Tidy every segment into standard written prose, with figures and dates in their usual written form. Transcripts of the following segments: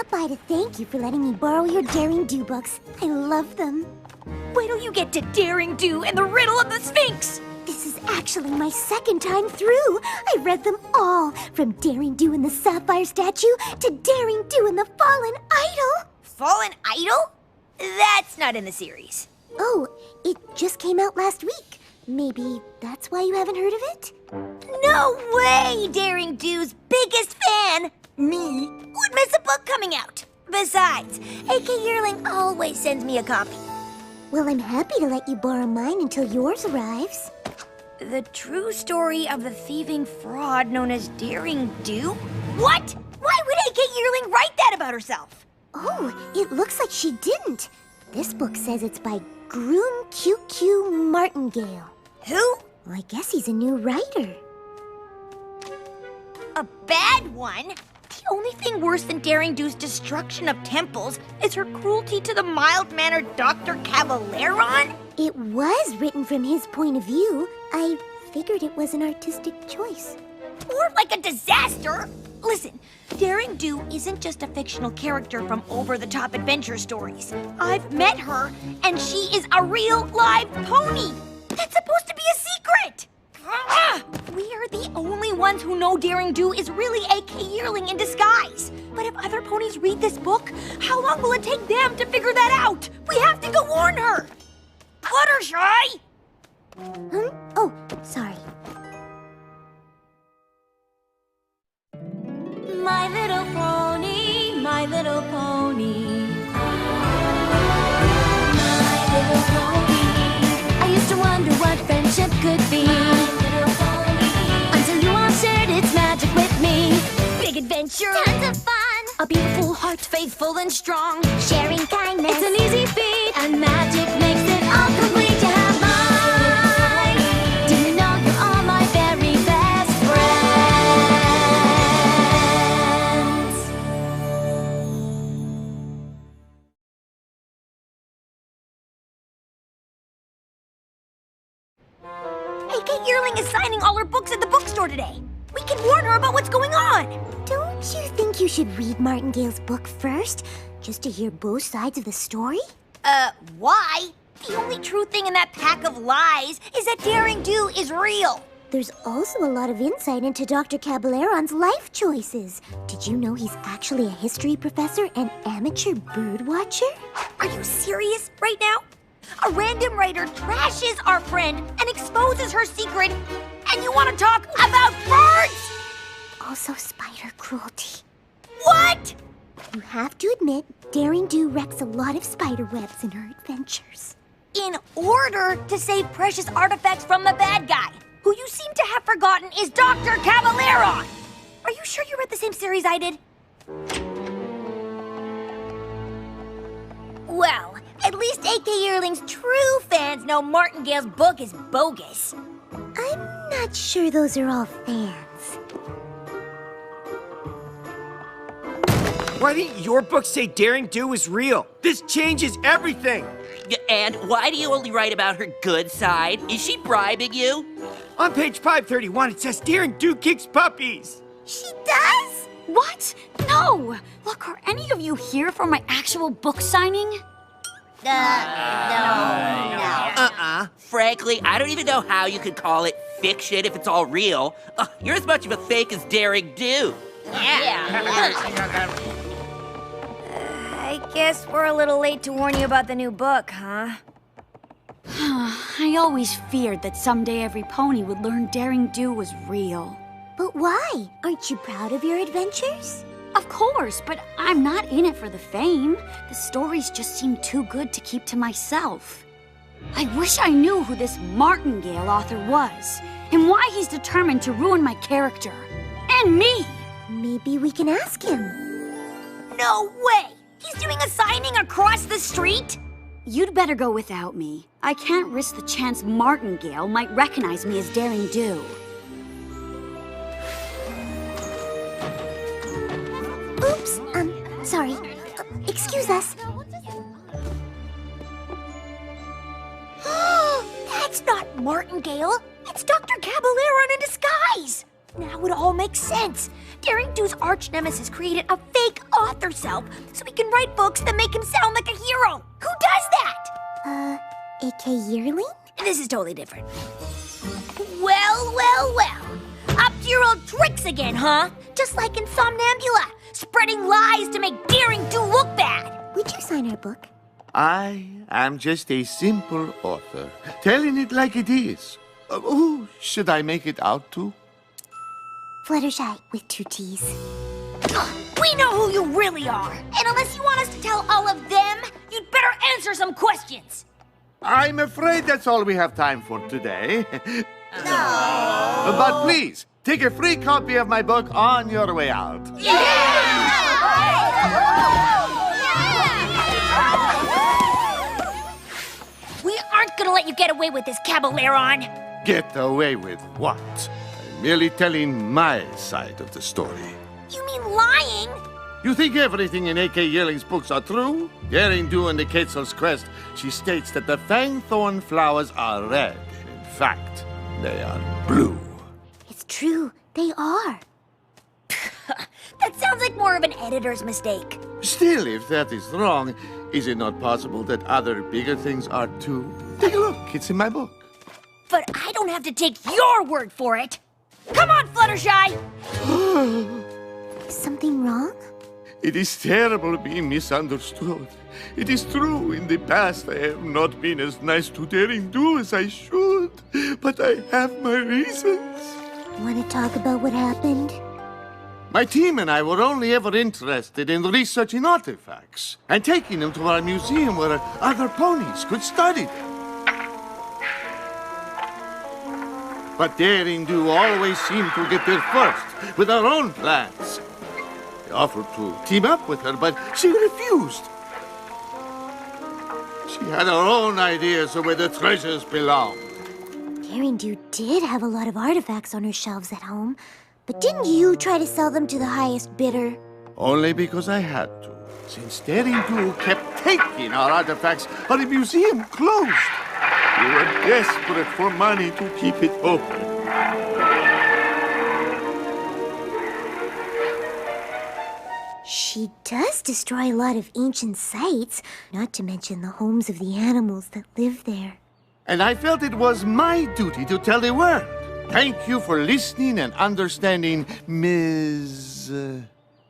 stopped by to thank you for letting me borrow your Daring Do books. I love them. Wait till you get to Daring Do and the Riddle of the Sphinx! This is actually my second time through. I read them all, from Daring Do and the Sapphire Statue to Daring Do and the Fallen Idol. Fallen Idol? That's not in the series. Oh, it just came out last week. Maybe that's why you haven't heard of it? No way! Daring Do's biggest fan, me, would miss a book coming out. Besides, AK Yearling always sends me a copy. Well, I'm happy to let you borrow mine until yours arrives. The true story of the thieving fraud known as Daring Do? What? Why would AK Yearling write that about herself? Oh, it looks like she didn't. This book says it's by Groom QQ Martingale. Who? Well, I guess he's a new writer. A bad one? The only thing worse than Daring Do's destruction of temples is her cruelty to the mild-mannered Dr. Cavalleron? It was written from his point of view. I figured it was an artistic choice. More like a disaster! Listen, Daring Do isn't just a fictional character from over-the-top adventure stories. I've met her, and she is a real live pony! That's supposed to be a secret! We are the only ones who know Daring Do is really AK Yearling in disguise. But if other ponies read this book, how long will it take them to figure that out? We have to go warn her! Fluttershy! Oh, sorry. My little pony, my little pony. My little pony. I used to wonder what friendship could be. My little pony. Until you all shared its magic with me. Big adventure. Tons of fun. A beautiful heart, faithful and strong. Sharing kindness. It's an easy feat. And magic makes it all complete. You have mine. Do you know you're all my very best friends? AK Yearling is signing all her books at the bookstore today. We can warn her about what's going on. Don't you think you should read Martingale's book first, just to hear both sides of the story? Why? The only true thing in that pack of lies is that Daring Do is real. There's also a lot of insight into Dr. Caballeron's life choices. Did you know he's actually a history professor and amateur bird watcher? Are you serious right now? A random writer trashes our friend and exposes her secret, and you want to talk about birds? Also spider cruelty. What? You have to admit, Daring Do wrecks a lot of spider webs in her adventures. In order to save precious artifacts from the bad guy, who you seem to have forgotten is Dr. Cavalleron. Are you sure you read the same series I did? Well, at least AK Yearling's true fans know Martingale's book is bogus. I'm not sure those are all fans. Why didn't your book say Daring Do is real? This changes everything! And why do you only write about her good side? Is she bribing you? On page 531, it says Daring Do kicks puppies! She does? What? No! Look, are any of you here for my actual book signing? No. Frankly, I don't even know how you could call it fiction if it's all real. You're as much of a fake as Daring Do. I guess we're a little late to warn you about the new book, huh? I always feared that someday every pony would learn Daring Do was real. But why? Aren't you proud of your adventures? Of course, but I'm not in it for the fame. The stories just seem too good to keep to myself. I wish I knew who this Martingale author was, and why he's determined to ruin my character. And me! Maybe we can ask him. No way! He's doing a signing across the street? You'd better go without me. I can't risk the chance Martingale might recognize me as Daring Do. Oops, sorry. Excuse us. That's not Martingale. It's Dr. Caballeron in disguise. Now it all makes sense. Daring Do's arch nemesis created a fake author self so he can write books that make him sound like a hero. Who does that? A.K. Yearling? This is totally different. Well, well, well. Up to your old tricks again, huh? Just like in Somnambula, spreading lies to make Daring Do look bad. Would you sign our book? I am just a simple author, telling it like it is. Who should I make it out to? Fluttershy with 2 T's. We know who you really are. And unless you want us to tell all of them, you'd better answer some questions. I'm afraid that's all we have time for today. But please, take a free copy of my book on your way out. We aren't gonna let you get away with this, Caballeron. Get away with what? I'm merely telling my side of the story. You mean lying? You think everything in A.K. Yearling's books are true? Daring Do and the Quetzal's Crest, she states that the fangthorn flowers are red. In fact, they are blue. It's true. They are. That sounds like more of an editor's mistake. Still, if that is wrong, is it not possible that other bigger things are too? Take a look, it's in my book. But I don't have to take your word for it. Come on, Fluttershy! Is something wrong? It is terrible being misunderstood. It is true, in the past I have not been as nice to Daring Do as I should, but I have my reasons. Want to talk about what happened? My team and I were only ever interested in researching artifacts and taking them to our museum where other ponies could study them. But Daring Do always seemed to get there first with her own plans. I offered to team up with her, but she refused. She had her own ideas of where the treasures belong. Daring Do did have a lot of artifacts on her shelves at home, but didn't you try to sell them to the highest bidder? Only because I had to. Since Daring Do kept taking our artifacts, our museum closed. We were desperate for money to keep it open. She does destroy a lot of ancient sites, not to mention the homes of the animals that live there. And I felt it was my duty to tell the world. Thank you for listening and understanding, Ms.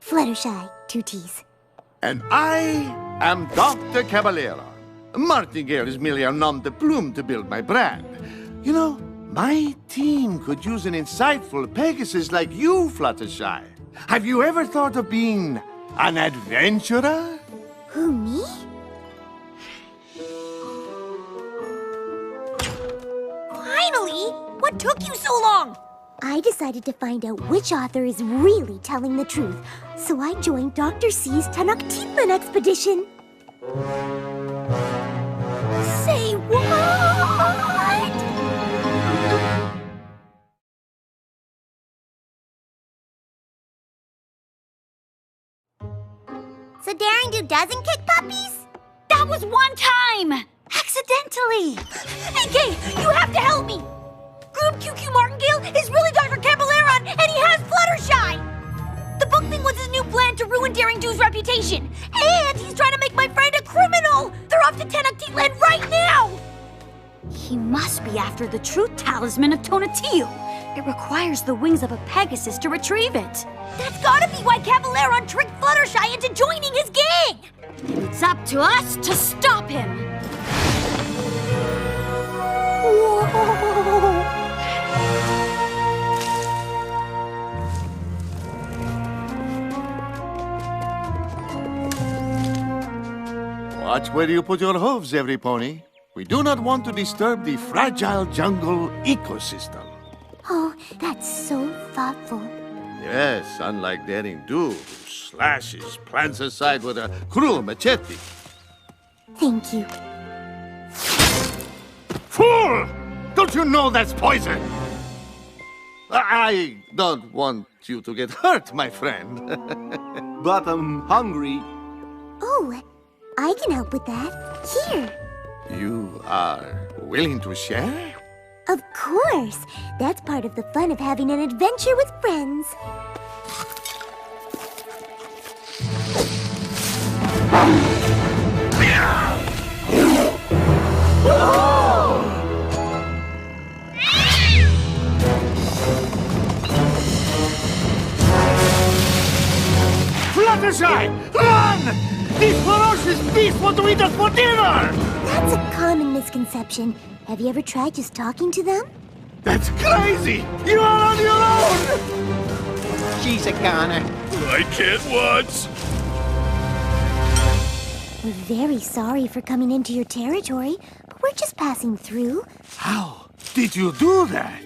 Fluttershy, 2 T's. And I am Dr. Caballero. Martingale is merely a nom de plume to build my brand. You know, my team could use an insightful Pegasus like you, Fluttershy. Have you ever thought of being an adventurer? Who, me? Finally! What took you so long? I decided to find out which author is really telling the truth, so I joined Dr. C's Tenochtitlan expedition. Say what? So Daring Do doesn't kick puppies? That was one time! Accidentally! Hey, Kay, you have to help me! Group QQ Martingale is really Dr. Caballeron, and he has Fluttershy! The book thing was his new plan to ruin Daring Do's reputation, and he's trying to make my friend a criminal! They're off to Tenochtitlan right now! He must be after the truth talisman of Tonatiuh. It requires the wings of a Pegasus to retrieve it. That's gotta be why Caballeron tricked Fluttershy into joining his gang! And it's up to us to stop him. Watch where you put your hooves, every pony. We do not want to disturb the fragile jungle ecosystem. Oh, that's so thoughtful. Yes, unlike Daring Do, who slashes plants aside with a cruel machete. Thank you. Fool! Don't you know that's poison? I don't want you to get hurt, my friend. But I'm hungry. Oh, I can help with that. Here. You are willing to share? Of course. That's part of the fun of having an adventure with friends. Fluttershy! Run! These ferocious beasts want to eat us for dinner! That's a common misconception. Have you ever tried just talking to them? That's crazy! You are on your own! She's a goner. I can't watch. We're very sorry for coming into your territory, but we're just passing through. How did you do that?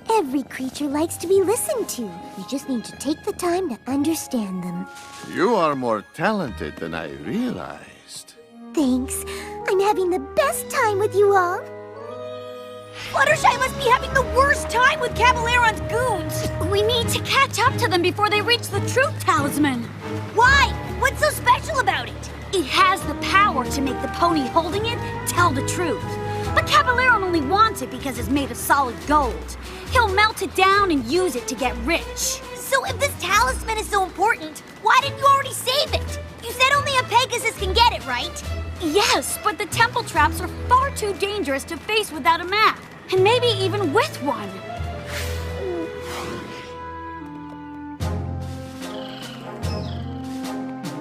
Every creature likes to be listened to. You just need to take the time to understand them. You are more talented than I realized. Thanks. I'm having the best time with you all. Fluttershy must be having the worst time with Caballeron's goons. We need to catch up to them before they reach the truth talisman. Why? What's so special about it? It has the power to make the pony holding it tell the truth. But Caballeron only wants it because it's made of solid gold. He'll melt it down and use it to get rich. So if this talisman is so important, why didn't you already save it? You said only a Pegasus can get it, right? Yes, but the temple traps are far too dangerous to face without a map. And maybe even with one.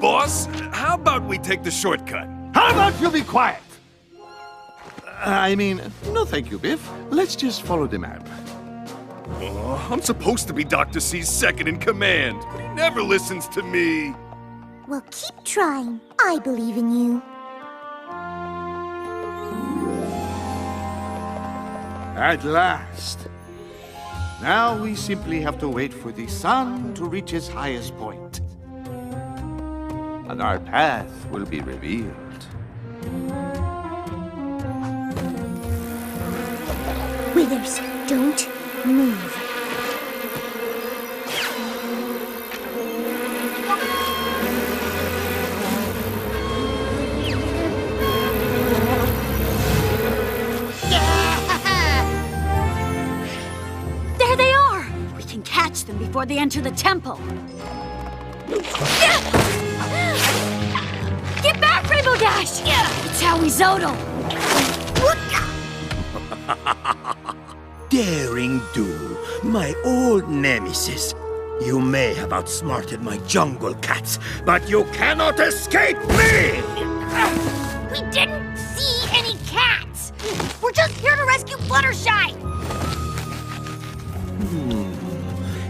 Boss, how about we take the shortcut? How about you be quiet? No thank you, Biff. Let's just follow the map. Oh, I'm supposed to be Dr. C's second in command, but he never listens to me. Well, keep trying. I believe in you. At last. Now we simply have to wait for the sun to reach its highest point. And our path will be revealed. Withers, don't move. There they are! We can catch them before they enter the temple. Get back, Rainbow Dash! It's how we Zodal! Daring Do, my old nemesis. You may have outsmarted my jungle cats, but you cannot escape me! We didn't see any cats. We're just here to rescue Fluttershy.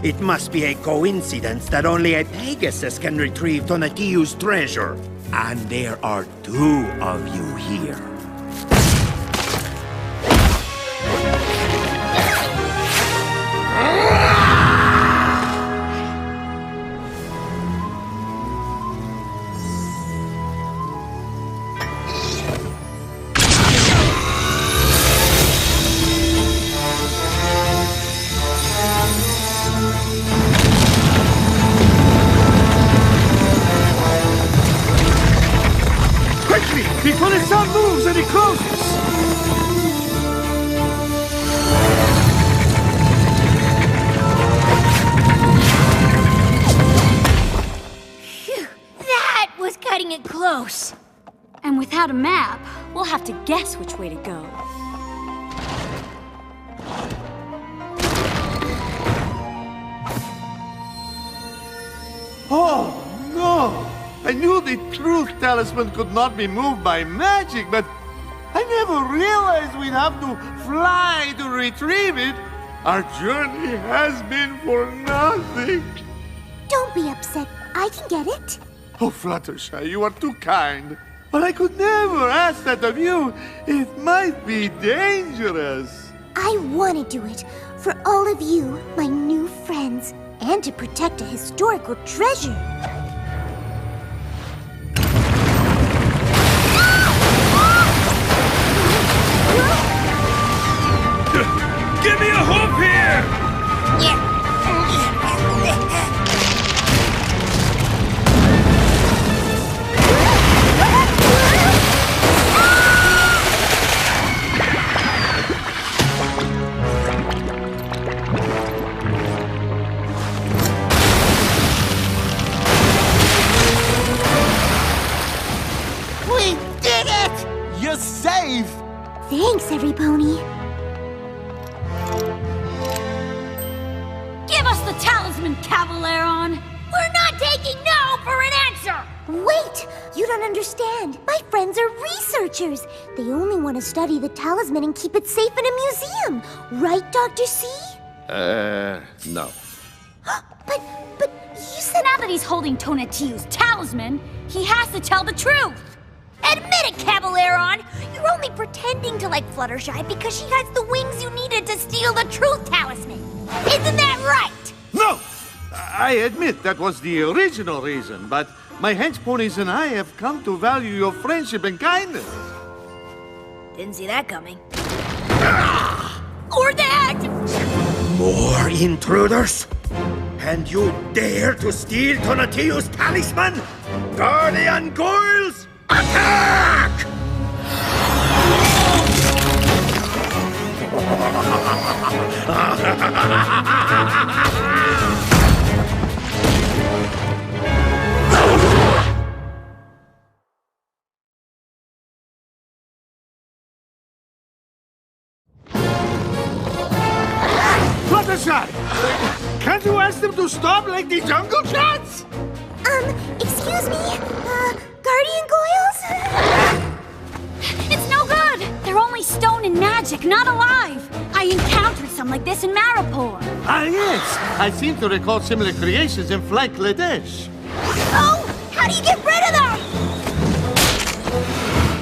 It must be a coincidence that only a Pegasus can retrieve Donatello's treasure. And there are two of you here. Before the sun moves and it closes! Phew, that was cutting it close. And without a map, we'll have to guess which way to go. Oh, no! I knew the truth talisman could not be moved by magic, but I never realized we'd have to fly to retrieve it. Our journey has been for nothing. Don't be upset. I can get it. Oh, Fluttershy, you are too kind. But I could never ask that of you. It might be dangerous. I want to do it for all of you, my new friends, and to protect a historical treasure. Give me a hoop here! Cavaleron! We're not taking no for an answer! Wait! You don't understand. My friends are researchers. They only want to study the talisman and keep it safe in a museum. Right, Dr. C? No. But you said... Now that he's holding Tonatiuh's talisman, he has to tell the truth! Admit it, Cavaleron! You're only pretending to like Fluttershy because she has the wings you needed to steal the truth talisman. Isn't that right? No! I admit that was the original reason, but my hench ponies and I have come to value your friendship and kindness. Didn't see that coming. Or that! More intruders? And you dare to steal Tonatiuh's talisman? Guardian Goyles, attack! Fluttershy! Can't you ask them to stop like the jungle cats? Excuse me? Guardian Goyles? It's no good! They're only stone and magic, not alive! I encountered some like this in Maripor. Ah, yes. I seem to recall similar creations in Flank Ladesh. Oh! How do you get rid of them?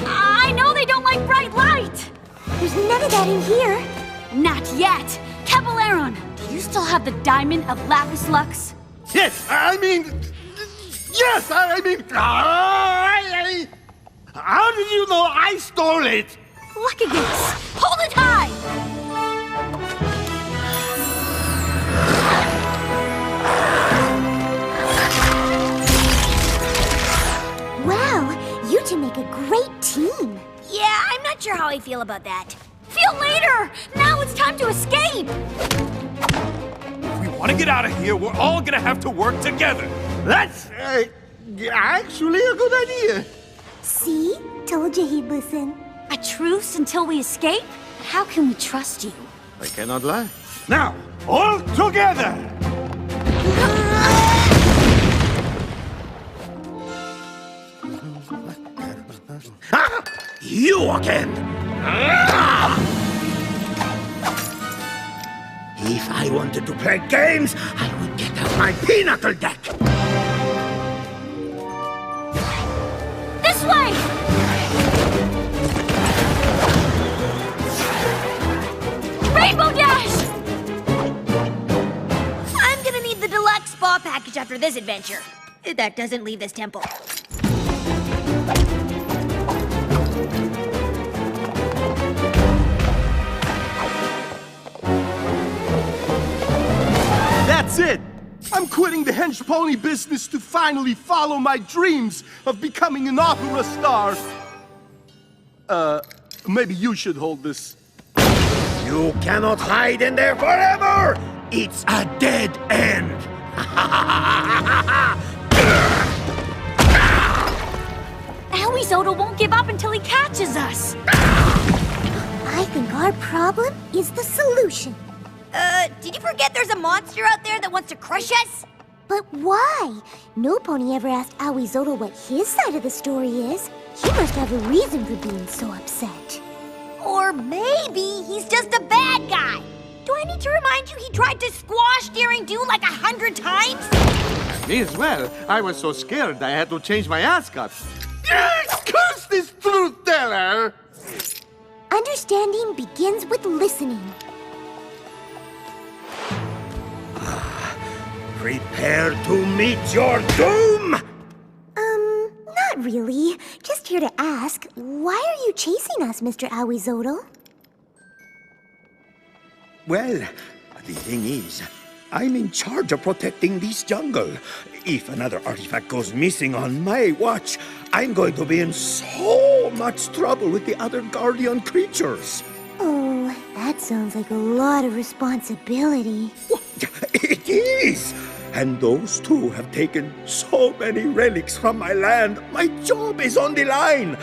I know they don't like bright light! There's none of that in here. Not yet! Cavaleron, do you still have the diamond of Lapis Lux? Yes, I mean... Yes, I mean... How did you know I stole it? Look at this! Hold it high! Wow, you two make a great team. Yeah, I'm not sure how I feel about that. Feel later! Now it's time to escape! If we want to get out of here, we're all gonna have to work together. That's actually a good idea. See? Told you he'd listen. A truce until we escape? How can we trust you? I cannot lie. Now, all together! Ah! You again! Ah! If I wanted to play games, I would get out my pinnacle deck! This way! Rainbow Dash! I'm gonna need the deluxe spa package after this adventure. If that doesn't leave this temple. That's it! I'm quitting the hench pony business to finally follow my dreams of becoming an opera star. Maybe you should hold this. You cannot hide in there forever! It's a dead end! Awizoto won't give up until he catches us! I think our problem is the solution. Did you forget there's a monster out there that wants to crush us? But why? No pony ever asked Awizoto what his side of the story is. He must have a reason for being so upset. Or maybe he's just a bad guy. Do I need to remind you he tried to squash Daring Do like 100 times? Me as well. I was so scared I had to change my ascot. Curse this truth teller! Understanding begins with listening. Prepare to meet your doom! Not really. Just here to ask, why are you chasing us, Mr. Awizoto? Well, the thing is, I'm in charge of protecting this jungle. If another artifact goes missing on my watch, I'm going to be in so much trouble with the other guardian creatures. Oh, that sounds like a lot of responsibility. It is! And those two have taken so many relics from my land. My job is on the line.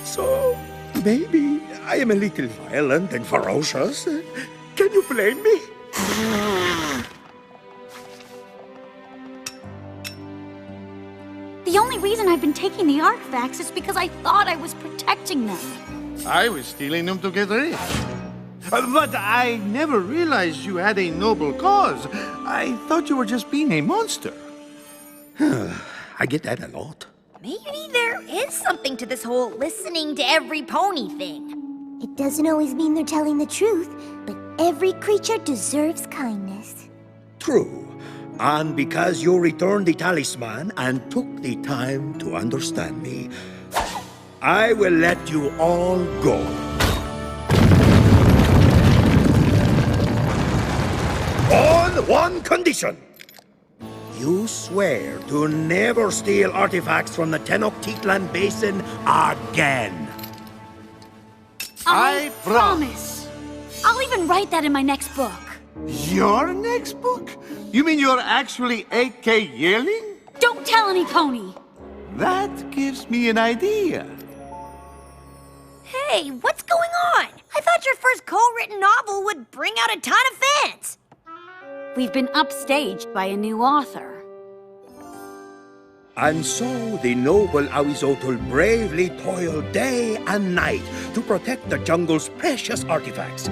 So, maybe I am a little violent and ferocious. Can you blame me? only reason I've been taking the artifacts is because I thought I was protecting them. I was stealing them to get rich. But I never realized you had a noble cause. I thought you were just being a monster. I get that a lot. Maybe there is something to this whole listening to every pony thing. It doesn't always mean they're telling the truth, but every creature deserves kindness. True. And because you returned the talisman and took the time to understand me, I will let you all go. On one condition. You swear to never steal artifacts from the Tenochtitlan Basin again. I promise. I'll even write that in my next book. Your next book? You mean you're actually A.K. Yearling? Don't tell any pony. That gives me an idea. Hey, what's going on? I thought your first co-written novel would bring out a ton of fans. We've been upstaged by a new author. And so the noble Awizotl bravely toiled day and night to protect the jungle's precious artifacts.